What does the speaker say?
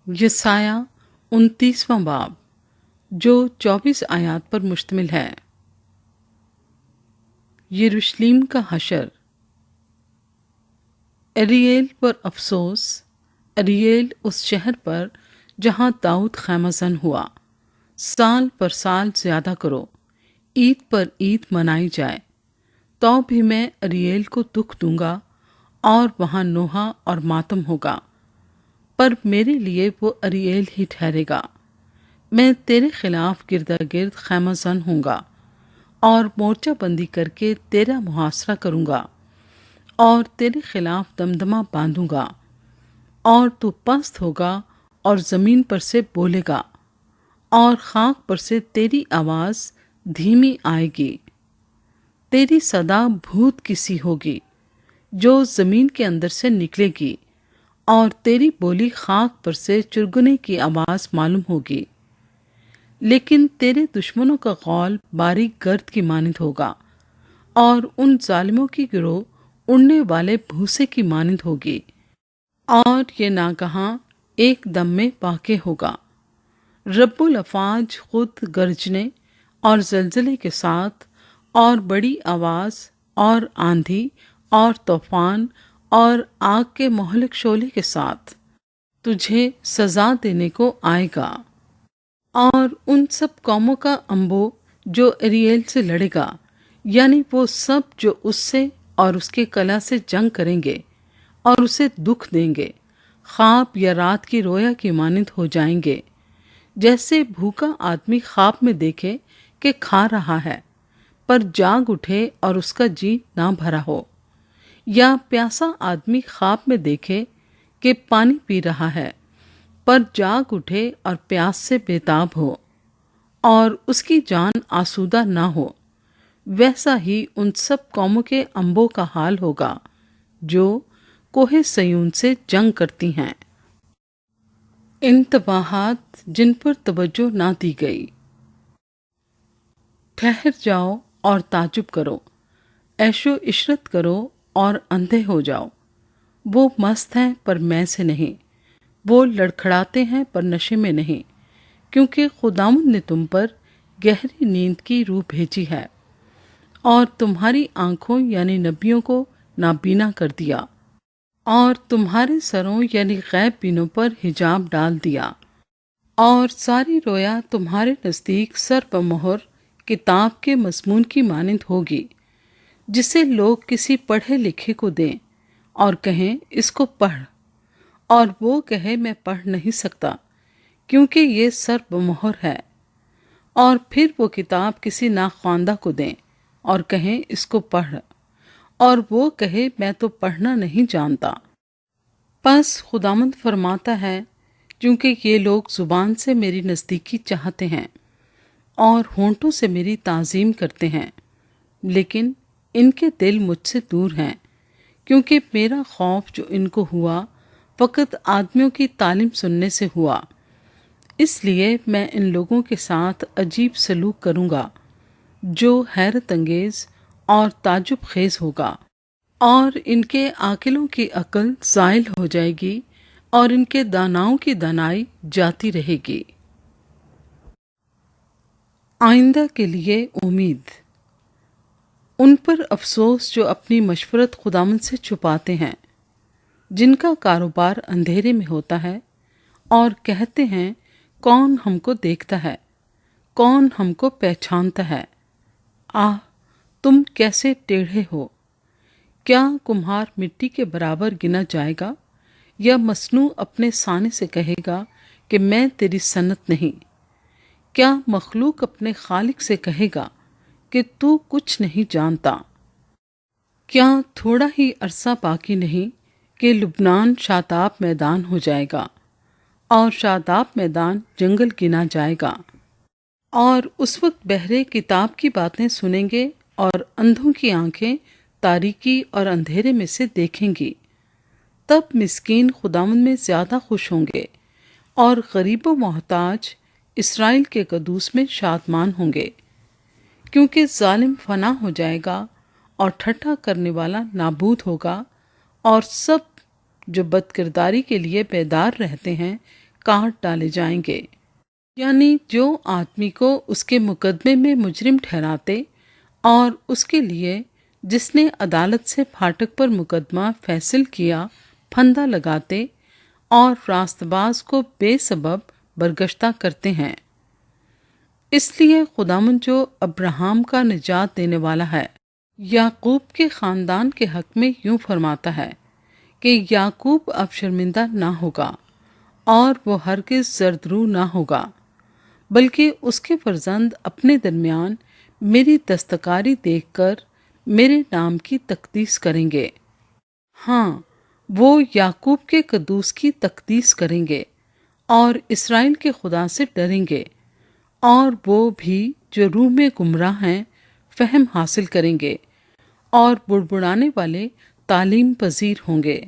यसाया 29वां बाब जो 24 आयात पर मुश्तमिल है। यरूशलेम का हशर। अरियल पर अफसोस, अरियल उस शहर पर जहाँ दाऊद खैमजन हुआ। साल पर साल ज्यादा करो, ईद पर ईद मनाई जाए, तो भी मैं अरियल को दुख दूंगा और वहाँ नोहा और मातम होगा, पर मेरे लिए वो अरियल ही ठहरेगा। मैं तेरे खिलाफ गिरदा गिर्द खैमजन हूँगा और मोर्चा बंदी करके तेरा मुहासरा करूँगा और तेरे खिलाफ दमदमा बांधूंगा, और तू पस्त होगा और ज़मीन पर से बोलेगा और खाक पर से तेरी आवाज़ धीमी आएगी। तेरी सदा भूत की सी होगी जो ज़मीन के अंदर से निकलेगी, और तेरी बोली खाक पर से चुरगुने की आवाज़ मालूम होगी। लेकिन तेरे दुश्मनों का कौल बारीक गर्द की मानिंद होगा, और उन जालिमों की गिरोह उड़ने वाले भूसे की मानिंद होगी, और ये नागहां एक दम में वाक़े होगा। रब्बुल अफ़ाज खुद गरजने और जलजले के साथ और बड़ी आवाज़ और आंधी और तूफान और आग के मोहलिक शोले के साथ तुझे सजा देने को आएगा। और उन सब कौमों का अंबो जो अरियल से लड़ेगा, यानी वो सब जो उससे और उसके कला से जंग करेंगे और उसे दुख देंगे, ख्वाब या रात की रोया की मानिंद हो जाएंगे। जैसे भूखा आदमी ख्वाब में देखे कि खा रहा है, पर जाग उठे और उसका जी ना भरा हो, या प्यासा आदमी ख्वाब में देखे कि पानी पी रहा है, पर जाग उठे और प्यास से बेताब हो और उसकी जान आसूदा ना हो। वैसा ही उन सब कौमों के अंबों का हाल होगा जो कोहे सयून से जंग करती हैं। इन तबाहात जिन पर तवज्जो ना दी गई। ठहर जाओ और ताजुब करो, ऐशो इशरत करो और अंधे हो जाओ। वो मस्त हैं पर मैं से नहीं, वो लड़खड़ाते हैं पर नशे में नहीं, क्योंकि खुदावंद ने तुम पर गहरी नींद की रूह भेजी है और तुम्हारी आंखों यानी नबियों को नाबीना कर दिया, और तुम्हारे सरों यानी गैब बीनों पर हिजाब डाल दिया, और सारी रोया तुम्हारे नज़दीक सर पर मोहर किताब के मज़मून की मानिंद होगी, जिसे लोग किसी पढ़े लिखे को दें और कहें इसको पढ़, और वो कहे मैं पढ़ नहीं सकता क्योंकि ये सर बमोहर है। और फिर वो किताब किसी नाख्वांदा को दें और कहें इसको पढ़, और वो कहे मैं तो पढ़ना नहीं जानता। बस खुदावंद फरमाता है, क्योंकि ये लोग जुबान से मेरी नज़दीकी चाहते हैं और होंठों से मेरी ताज़ीम करते हैं, लेकिन इनके दिल मुझसे दूर हैं, क्योंकि मेरा खौफ जो इनको हुआ फ़कत आदमियों की तालीम सुनने से हुआ। इसलिए मैं इन लोगों के साथ अजीब सलूक करूँगा जो हैरत अंगेज़ और ताजुब खेज होगा, और इनके आकिलों की अक्ल ज़ाइल हो जाएगी और इनके दानाओं की दानाई जाती रहेगी। आइंदा के लिए उम्मीद। उन पर अफसोस जो अपनी मशवरत खुदावंद से छुपाते हैं, जिनका कारोबार अंधेरे में होता है और कहते हैं कौन हमको देखता है, कौन हमको पहचानता है। आह, तुम कैसे टेढ़े हो! क्या कुम्हार मिट्टी के बराबर गिना जाएगा, या मसनू अपने साने से कहेगा कि मैं तेरी सनत नहीं? क्या मखलूक अपने खालिक से कहेगा कि तू कुछ नहीं जानता? क्या थोड़ा ही अरसा बाकी नहीं कि लुबनान शादाब मैदान हो जाएगा और शादाब मैदान जंगल गिना जाएगा, और उस वक्त बहरे किताब की बातें सुनेंगे और अंधों की आंखें तारीकी और अंधेरे में से देखेंगी। तब मिस्कीन खुदावंद में ज्यादा खुश होंगे और गरीब व मोहताज इसराइल के कदूस में शादमान होंगे, क्योंकि जालिम फना हो जाएगा और ठट्ठा करने वाला नाबूद होगा, और सब जो बदकिरदारी के लिए बेदार रहते हैं کاٹ ڈالے جائیں گے۔ یعنی جو آدمی کو اس کے مقدمے میں مجرم ٹھہراتے اور اس کے لیے جس نے عدالت سے پھاٹک پر مقدمہ فیصل کیا پھندہ لگاتے اور راست باز کو بے سبب برگشتہ کرتے ہیں۔ اس لیے خداوند جو ابراہم کا نجات دینے والا ہے، یعقوب کے خاندان کے حق میں یوں فرماتا ہے کہ یعقوب اب شرمندہ نہ ہوگا اور وہ ہرگز زردرو نہ ہوگا، بلکہ اس کے فرزند اپنے درمیان میری دستکاری دیکھ کر میرے نام کی تقدیس کریں گے۔ ہاں، وہ یعقوب کے قدوس کی تقدیس کریں گے اور اسرائیل کے خدا سے ڈریں گے، اور وہ بھی جو روح میں گمراہ ہیں فہم حاصل کریں گے اور بڑبڑانے والے تعلیم پذیر ہوں گے۔